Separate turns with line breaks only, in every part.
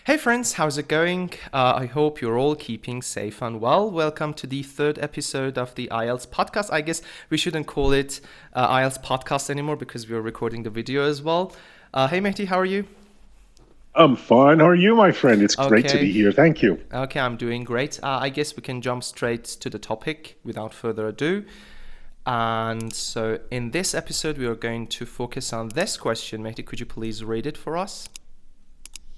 Hey friends, how's it going? I hope you're all keeping safe and well. Welcome to the third episode of the IELTS podcast. I guess we shouldn't call it IELTS podcast anymore because we're recording the video as well. Hey Mehdi, how are you?
I'm fine. How are you, my friend? It's great to
Okay,
be here. Thank you.
okay, I'm doing great. I guess we can jump straight to the topic without further ado. And so in this episode, we are going to focus on this question. Mehdi, could you please read it for us?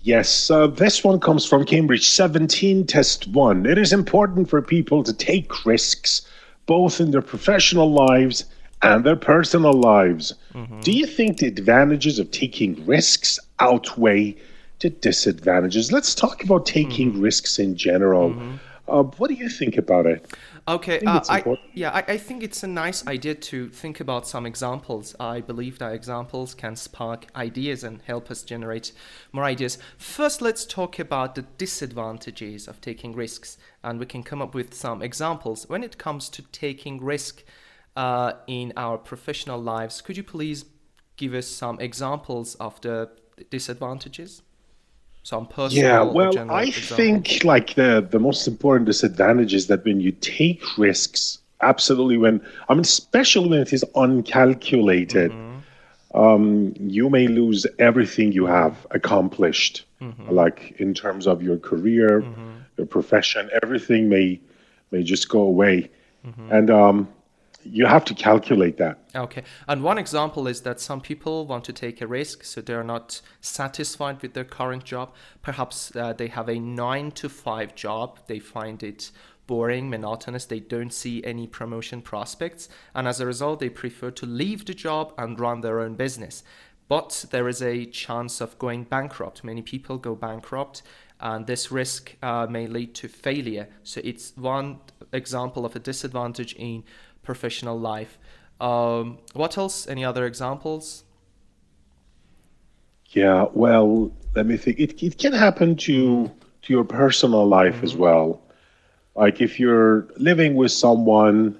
Yes, this one comes from Cambridge 17, Test 1. It is important for people to take risks, both in their professional lives and their personal lives. Do you think the advantages of taking risks outweigh the disadvantages? Let's talk about taking risks in general. What do you think about it?
Okay,
I think it's
I
important.
yeah, I think it's a nice idea to think about some examples. I believe that examples can spark ideas and help us generate more ideas. First, let's talk about the disadvantages of taking risks, and we can come up with some examples. When it comes to taking risk in our professional lives, could you please give us some examples of the disadvantages? Some
Yeah,
personal or
well,
general
I
examples.
think like the most important disadvantage is that when you take risks, absolutely especially when it is uncalculated, you may lose everything you have accomplished, like in terms of your career, your profession, everything may just go away. And you have to calculate that.
Okay. And one example is that some people want to take a risk, so they're not satisfied with their current job. Perhaps they have a 9 to 5 job. They find it boring, monotonous. They don't see any promotion prospects. And as a result, they prefer to leave the job and run their own business. But there is a chance of going bankrupt. Many people go bankrupt, and this risk may lead to failure. So it's one example of a disadvantage in professional life. What else? Any other examples?
Yeah, well, let me think. It can happen to your personal life as well. Like if you're living with someone,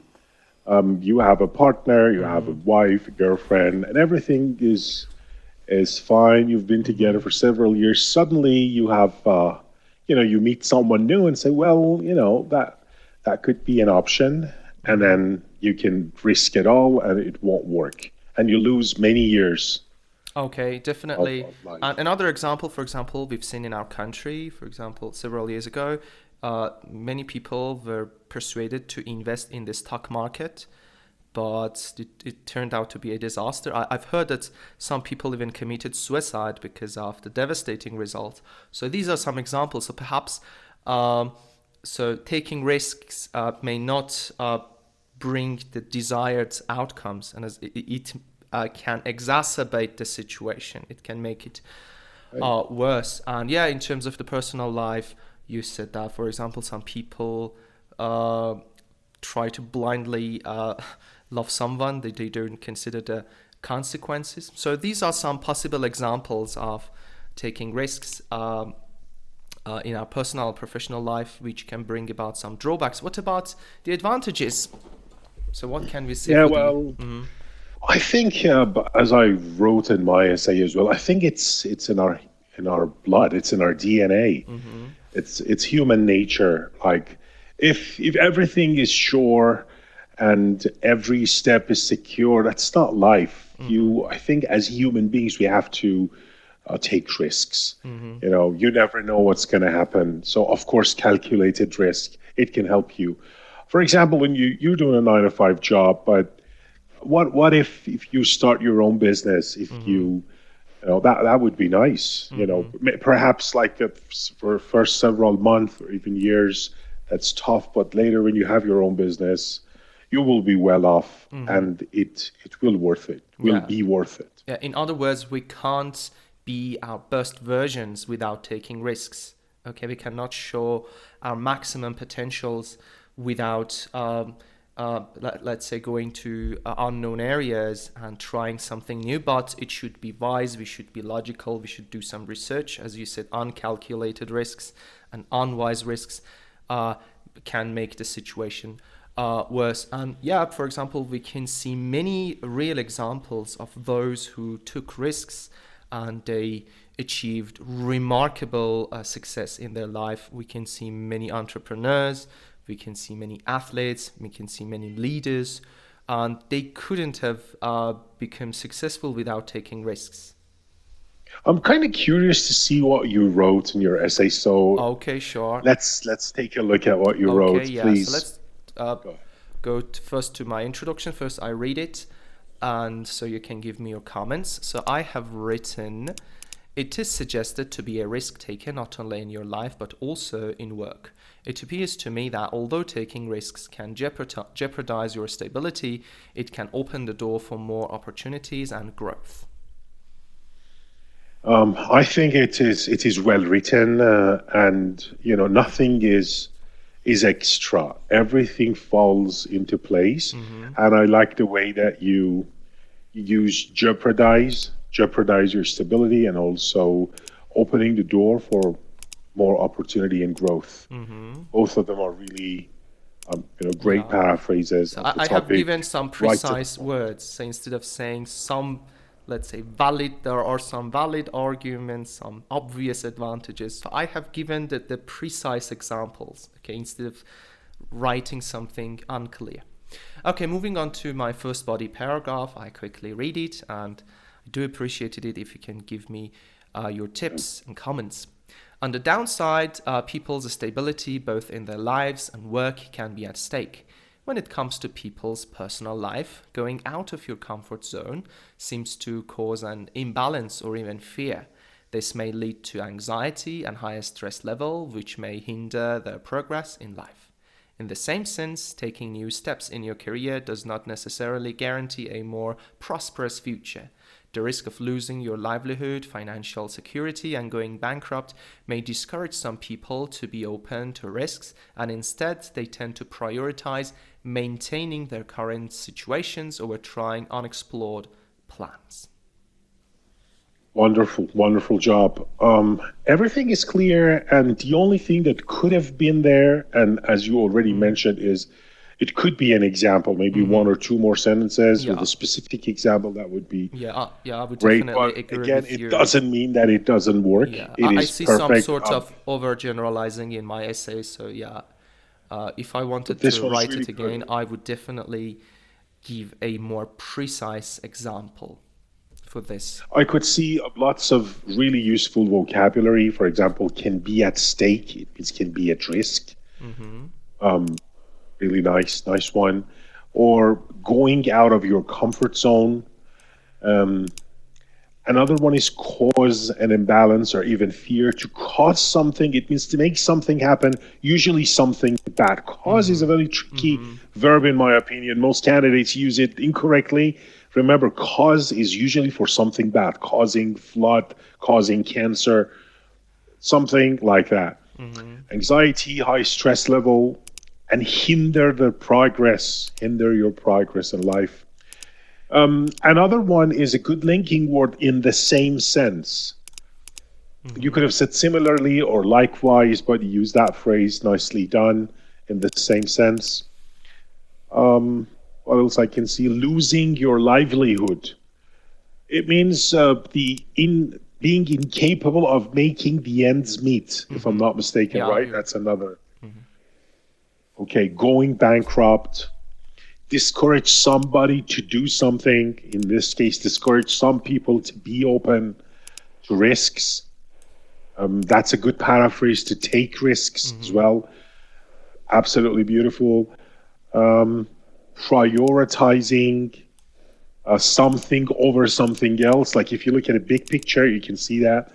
you have a partner, you have a wife, a girlfriend, and everything is fine. You've been together for several years. Suddenly, you meet someone new and say, well, that could be an option, and then you can risk it all, and it won't work, and you lose many years
Okay,
of,
definitely.
of
And
life.
another example, for example, we've seen in our country, for example, several years ago, many people were persuaded to invest in the stock market, but it turned out to be a disaster. I've heard that some people even committed suicide because of the devastating result. So these are some examples. So perhaps, um, so taking risks may not bring the desired outcomes, and as it can exacerbate the situation. It can make it
Right.
worse. And yeah, in terms of the personal life, you said that, for example, some people uh, try to blindly love someone, they don't consider the consequences. So these are some possible examples of taking risks in our personal professional life, which can bring about some drawbacks. What about the advantages? So what can we say
Yeah,
for the
well, I think, as I wrote in my essay as well, I think it's in our blood, it's in our DNA. It's human nature. Like if everything is sure and every step is secure, that's not life. I think as human beings, we have to take risks. You never know what's going to happen. So of course, calculated risk, it can help you. For example, when you're doing a 9 to 5 job, but what if you start your own business? If that would be nice. Perhaps like for first several months or even years, that's tough. But later, when you have your own business, you will be well off, and it will worth it. Will
yeah.
be worth it.
Yeah, in other words, we can't be our best versions without taking risks. Okay, we cannot show our maximum potentials without, let's say, going to unknown areas and trying something new. But it should be wise, we should be logical, we should do some research. As you said, uncalculated risks and unwise risks uh, can make the situation worse. And yeah, for example, we can see many real examples of those who took risks and they achieved remarkable success in their life. We can see many entrepreneurs, we can see many athletes, we can see many leaders, and they couldn't have become successful without taking risks.
I'm kind of curious to see what you wrote in your essay. So
Okay, sure.
let's take a look at what you
Okay,
wrote,
yeah. So
please.
let's uh,
Go ahead.
go first to my introduction. First, I read it, and so you can give me your comments. So I have written, it is suggested to be a risk taker not only in your life but also in work. It appears to me that although taking risks can jeopardize your stability, it can open the door for more opportunities and growth.
I think it is well written, and nothing is extra. Everything falls into place, and I like the way that you use jeopardize your stability, and also opening the door for more opportunity and growth. Both of them are really great
Yeah.
paraphrases
So
of the
I have given
topic.
some
Right to the
precise
point.
words. So instead of saying some, let's say valid, there are some valid arguments, some obvious advantages. So I have given the precise examples, okay, instead of writing something unclear. Okay, moving on to my first body paragraph. I quickly read it, and I do appreciate it if you can give me your tips and comments. On the downside, people's stability, both in their lives and work, can be at stake. When it comes to people's personal life, going out of your comfort zone seems to cause an imbalance or even fear. This may lead to anxiety and higher stress level, which may hinder their progress in life. In the same sense, taking new steps in your career does not necessarily guarantee a more prosperous future. The risk of losing your livelihood, financial security, and going bankrupt may discourage some people to be open to risks, and instead they tend to prioritize maintaining their current situations over trying unexplored plans.
Wonderful, wonderful job. Everything is clear, and the only thing that could have been there, and as you already mentioned, is it could be an example, maybe one or two more sentences with
Yeah,
a specific example. That would be
yeah, I would
great.
definitely
But
agree
again,
with
it
you.
doesn't mean that it doesn't work.
Yeah,
It
I
is
see some
perfect.
sort of overgeneralizing in my essay, so yeah, if I
But
wanted
this
to
one is
write
really
it
good.
again, I would definitely give a more precise example for this.
I could see lots of really useful vocabulary. For example, can be at stake. It means can be at risk. Really nice, nice one. Or going out of your comfort zone. Another one is cause an imbalance or even fear. To cause something, it means to make something happen, usually something bad. Cause is a very tricky verb, in my opinion. Most candidates use it incorrectly. Remember, cause is usually for something bad, causing flood, causing cancer, something like that. Anxiety, high stress level, and hinder your progress in life. Another one is a good linking word in the same sense. You could have said similarly or likewise, but you use that phrase, nicely done, in the same sense. What else I can see? Losing your livelihood. It means the in being incapable of making the ends meet, if I'm not mistaken,
Yeah,
right?
you're.
That's another. Okay, going bankrupt, discourage somebody to do something. In this case, discourage some people to be open to risks. That's a good paraphrase, to take risks as well. Absolutely beautiful. Prioritizing something over something else. Like if you look at a big picture, you can see that.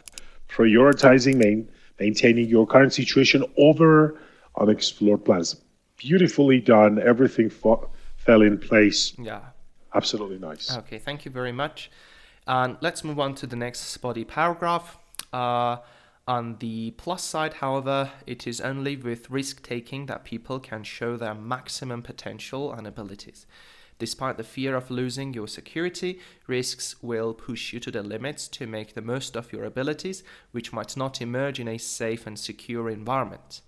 Prioritizing, maintaining your current situation over unexplored plans. Beautifully done. Everything fell in place.
Yeah.
Absolutely nice.
Okay, thank you very much. And let's move on to the next body paragraph. On the plus side, however, it is only with risk taking that people can show their maximum potential and abilities. Despite the fear of losing your security, risks will push you to the limits to make the most of your abilities, which might not emerge in a safe and secure environment.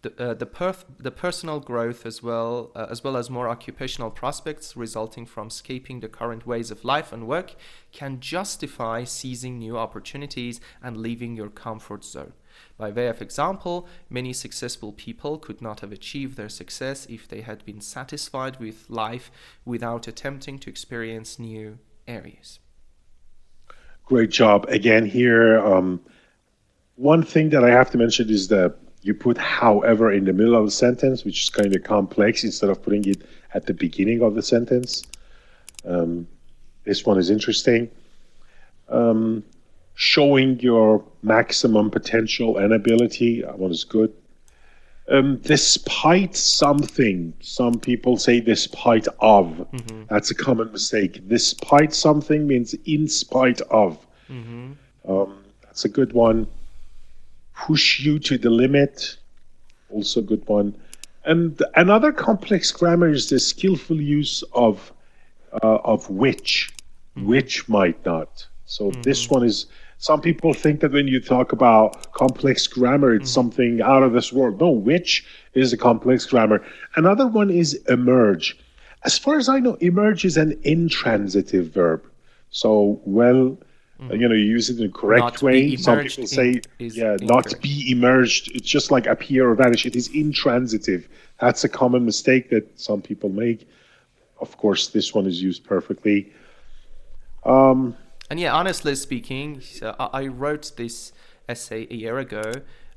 The personal growth as well as more occupational prospects resulting from escaping the current ways of life and work can justify seizing new opportunities and leaving your comfort zone. By way of example, many successful people could not have achieved their success if they had been satisfied with life without attempting to experience new areas.
Great job again here. One thing that I have to mention is that you put however in the middle of the sentence, which is kind of complex, instead of putting it at the beginning of the sentence. This one is interesting. Showing your maximum potential and ability. That one is good. Despite something, some people say despite of.
Mm-hmm.
That's a common mistake. Despite something means in spite of.
Mm-hmm.
That's a good one. Push you to the limit. Also a good one. And another complex grammar is the skillful use of which.
Mm-hmm.
Which might not. So
Mm-hmm.
this one is, some people think that when you talk about complex grammar, it's something out of this world. No, which is a complex grammar. Another one is emerge. As far as I know, emerge is an intransitive verb. So, you use it in the correct
Not
way.
be
Some
emerged
people say,
is
not
incorrect.
be emerged. It's just like appear or vanish. It is intransitive. That's a common mistake that some people make. Of course, this one is used perfectly.
And yeah, honestly speaking, so I wrote this essay a year ago,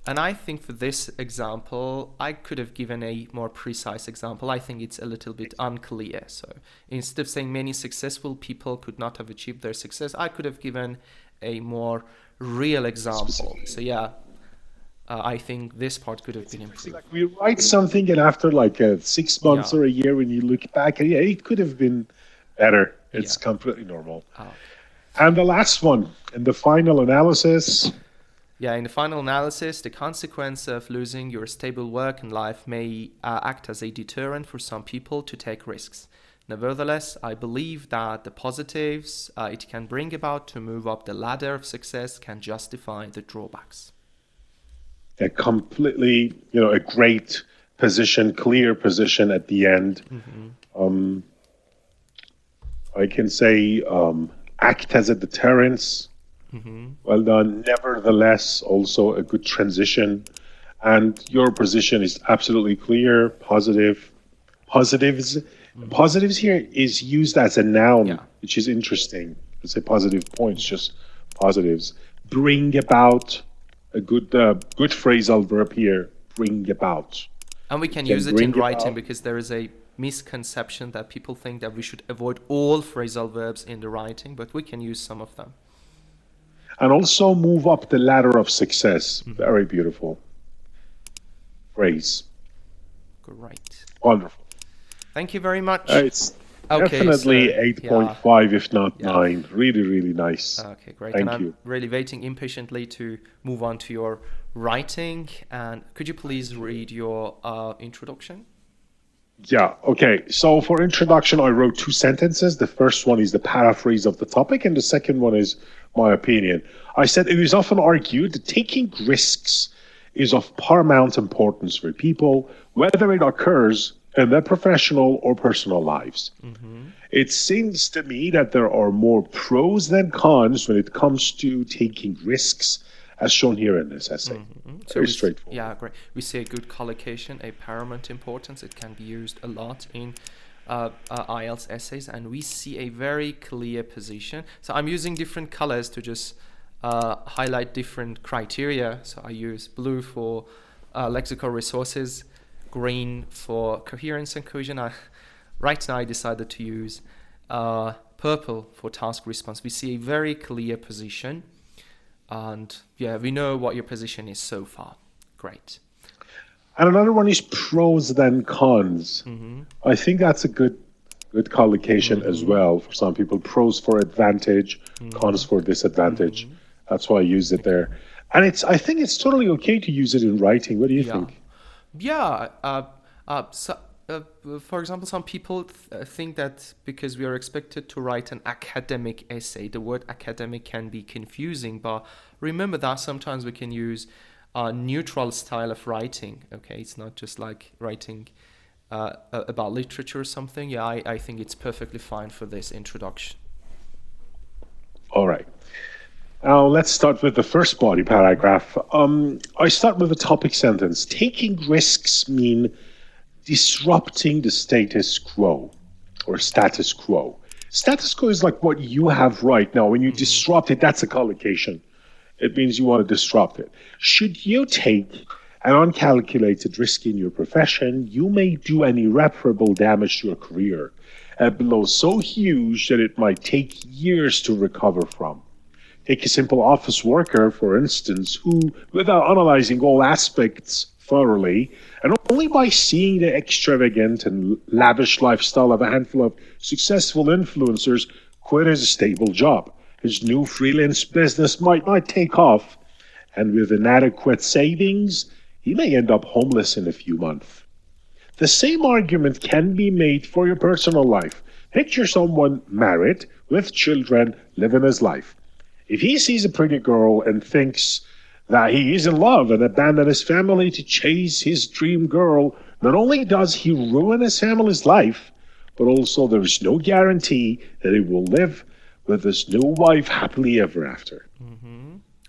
and I think for this example, I could have given a more precise example. I think it's a little bit unclear. So instead of saying many successful people could not have achieved their success, I could have given a more real example. So yeah, I think this part could have been improved.
Like we write something, and after like 6 months
Yeah.
or a year, when you look back, yeah, it could have been better. It's
Yeah.
completely normal.
Okay.
And the last one, in the final analysis,
Yeah, in the final analysis, the consequence of losing your stable work and life may act as a deterrent for some people to take risks. Nevertheless, I believe that the positives it can bring about to move up the ladder of success can justify the drawbacks.
a completely, a great position, clear position at the end.
Mm-hmm.
I can say act as a deterrence.
Mm-hmm.
Well done. Nevertheless, also a good transition. And your position is absolutely clear, positive. Positives here is used as a noun,
Yeah.
which is interesting. It's a positive points, just positives. Bring about, a good phrasal verb here. Bring about.
And we can
You
use it in
bring
writing
about.
because there is a misconception that people think that we should avoid all phrasal verbs in the writing, but we can use some of them.
And also move up the ladder of success.
Mm-hmm.
Very beautiful phrase.
Great.
Wonderful.
Thank you very much.
It's
Okay,
definitely
so,
8.5, if not
Yeah.
9. Really, really nice.
Okay, great.
Thank
and
you.
I'm really waiting impatiently to move on to your writing. And could you please read your introduction?
Yeah, okay. So for introduction, I wrote 2 sentences. The first one is the paraphrase of the topic, and the second one is my opinion. I said it is often argued that taking risks is of paramount importance for people, whether it occurs in their professional or personal lives.
Mm-hmm.
It seems to me that there are more pros than cons when it comes to taking risks, as shown here in this essay.
Mm-hmm.
Very straightforward.
Yeah, great. We see a good collocation, a paramount importance. It can be used a lot in IELTS essays, and we see a very clear position. So I'm using different colors to just highlight different criteria. So I use blue for lexical resources, green for coherence and cohesion. Right now I decided to use purple for task response. We see a very clear position. And yeah, we know what your position is so far. Great.
And another one is pros than cons.
Mm-hmm.
I think that's a good collocation as well for some people. Pros for advantage, cons for disadvantage. That's why I used it there. And I think it's totally okay to use it in writing. What do you think?
Yeah. For example, some people think that because we are expected to write an academic essay, the word academic can be confusing. But remember that sometimes we can use neutral style of writing. Okay, it's not just like writing about literature or something. Yeah, I think it's perfectly fine for this introduction.
All right. Now let's start with the first body paragraph. I start with a topic sentence. Taking risks mean disrupting the status quo or status quo. Status quo is like what you have right now. When you disrupt it, that's a collocation. It means you want to disrupt it. Should you take an uncalculated risk in your profession, you may do an irreparable damage to your career, a blow so huge that it might take years to recover from. Take a simple office worker, for instance, who, without analyzing all aspects thoroughly, and only by seeing the extravagant and lavish lifestyle of a handful of successful influencers, quit his stable job. His new freelance business might not take off, and with inadequate savings, he may end up homeless in a few months. The same argument can be made for your personal life. Picture someone married, with children, living his life. If he sees a pretty girl and thinks that he is in love and abandon his family to chase his dream girl, not only does he ruin his family's life, but also there is no guarantee that he will live with his new wife happily ever after.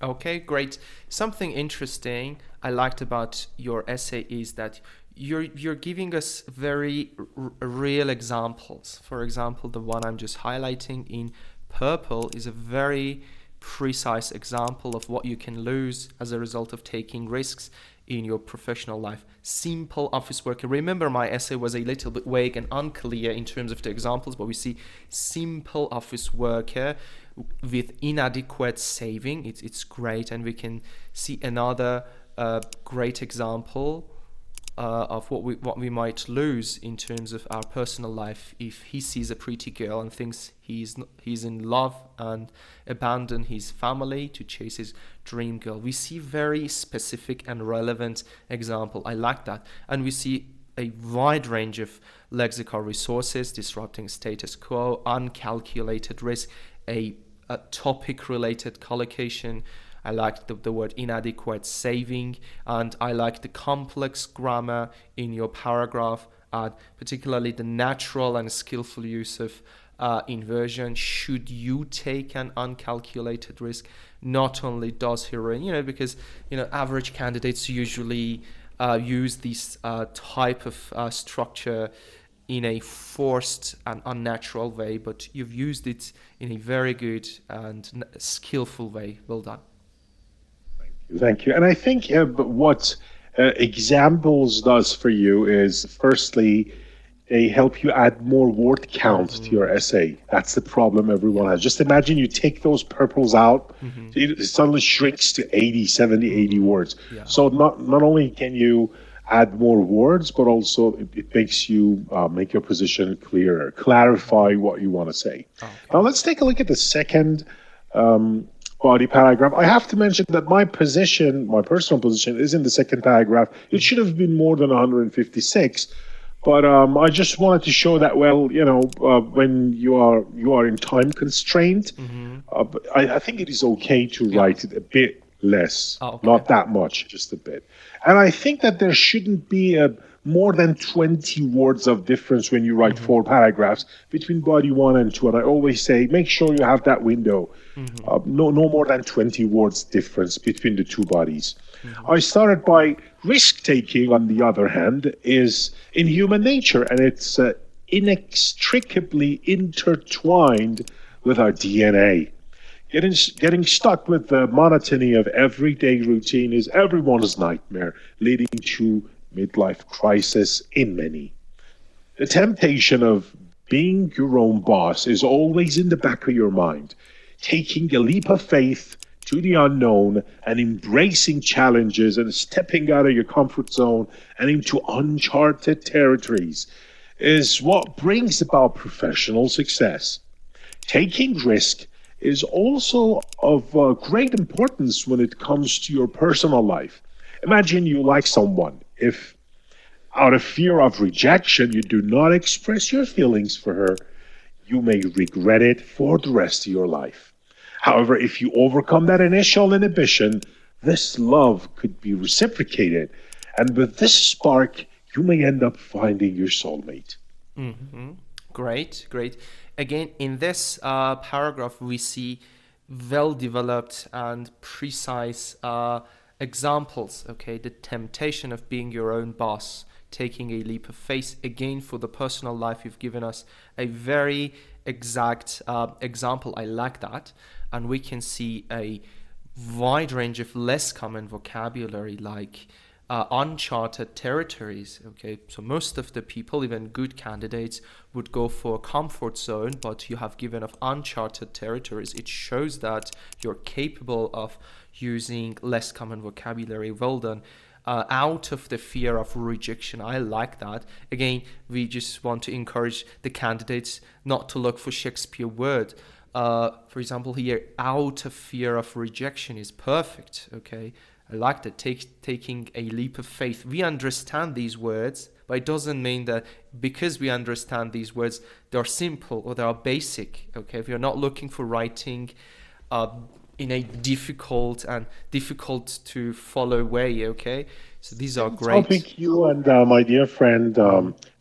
Okay, great. Something interesting I liked about your essay is that you're giving us very real examples. For example, the one I'm just highlighting in purple is a very precise example of what you can lose as a result of taking risks in your professional life. Simple office worker. Remember, my essay was a little bit vague and unclear in terms of the examples, but we see simple office worker with inadequate saving. It's great, and we can see another great example of what we might lose in terms of our personal life if he sees a pretty girl and thinks he's in love and abandon his family to chase his dream girl. We see very specific and relevant example. I like that. And we see a wide range of lexical resources: disrupting status quo, uncalculated risk, a topic related collocation. I like the word inadequate saving, and I like the complex grammar in your paragraph, and particularly the natural and skillful use of inversion. Should you take an uncalculated risk? Not only does he ruin, because average candidates usually use this type of structure in a forced and unnatural way, but you've used it in a very good and skillful way. Well done.
Thank you. And I think what examples does for you is, firstly, they help you add more word count to your essay. That's the problem everyone has. Just imagine you take those purples out, it suddenly shrinks to 80, 70, 80 words.
Yeah.
So not only can you add more words, but also it makes you make your position clearer, clarify what you want to say.
Okay.
Now let's take a look at the second body paragraph. I have to mention that my personal position, is in the second paragraph. It should have been more than 156, but I just wanted to show that, when you are in time constraint, I think it is okay to write it a bit less, not that much, just a bit. And I think that there shouldn't be more than 20 words of difference when you write 4 paragraphs between body 1 and 2. And I always say, make sure you have that window. No more than 20 words difference between the two bodies. I started by risk-taking, on the other hand, is in human nature, and it's inextricably intertwined with our DNA. Getting stuck with the monotony of everyday routine is everyone's nightmare, leading to midlife crisis in many. The temptation of being your own boss is always in the back of your mind. Taking a leap of faith to the unknown and embracing challenges and stepping out of your comfort zone and into uncharted territories is what brings about professional success. Taking risk is also of great importance when it comes to your personal life. Imagine you like someone. If out of fear of rejection you do not express your feelings for her, you may regret it for the rest of your life. However, if you overcome that initial inhibition, this love could be reciprocated. And with this spark, you may end up finding your soulmate.
Great, great. Again, in this paragraph, we see well-developed and precise examples. Okay, the temptation of being your own boss, taking a leap of faith. Again, for the personal life, you've given us a very exact example. I like that, and we can see a wide range of less common vocabulary like uncharted territories. Okay, so most of the people, even good candidates, would go for a comfort zone, but you have given of uncharted territories. It shows that you're capable of using less common vocabulary. Well done. Out of the fear of rejection. I like that. Again, we just want to encourage the candidates not to look for Shakespeare word. For example, here, out of fear of rejection is perfect. Okay, I like that. Taking a leap of faith. We understand these words, but it doesn't mean that because we understand these words, they're simple or they are basic. Okay, if you're not looking for writing in a difficult to follow way. Okay, so these are great.
Topic you and my dear friend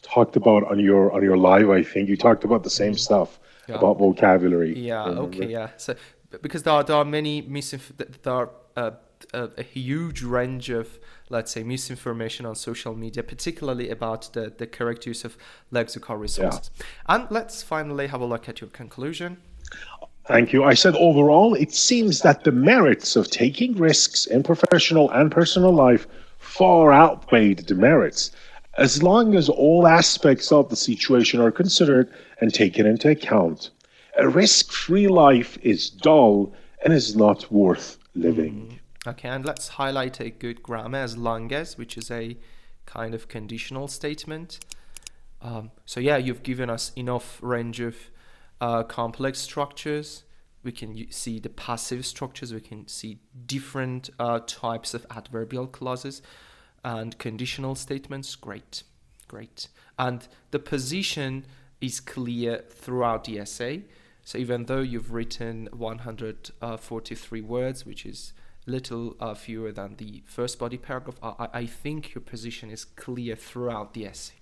talked about on your live. I think you talked about the same stuff about vocabulary.
Yeah.
Remember?
Okay. Yeah. So because there are many there are a huge range of, let's say, misinformation on social media, particularly about the correct use of lexical resources. And let's finally have a look at your conclusion.
Thank you. I said overall, it seems that the merits of taking risks in professional and personal life far outweigh the demerits, as long as all aspects of the situation are considered and taken into account. A risk-free life is dull and is not worth living.
Okay, and let's highlight a good grammar, as long as, which is a kind of conditional statement. So yeah, you've given us enough range of complex structures. We can see the passive structures. We can see different types of adverbial clauses and conditional statements. Great. And the position is clear throughout the essay. So even though you've written 143 words, which is little fewer than the first body paragraph, I think your position is clear throughout the essay.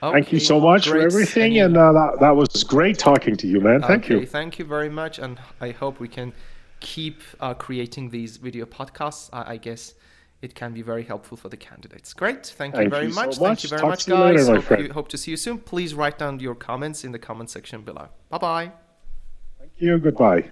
Okay,
thank you so much for everything, and that was great talking to you, man. Thank you.
Thank you very much, and I hope we can keep creating these video podcasts. I guess it can be very helpful for the candidates. Great, thank you very much. Thank you very much, guys. Hope to see you soon. Please write down your comments in the comment section below. Bye-bye.
Thank you. Goodbye.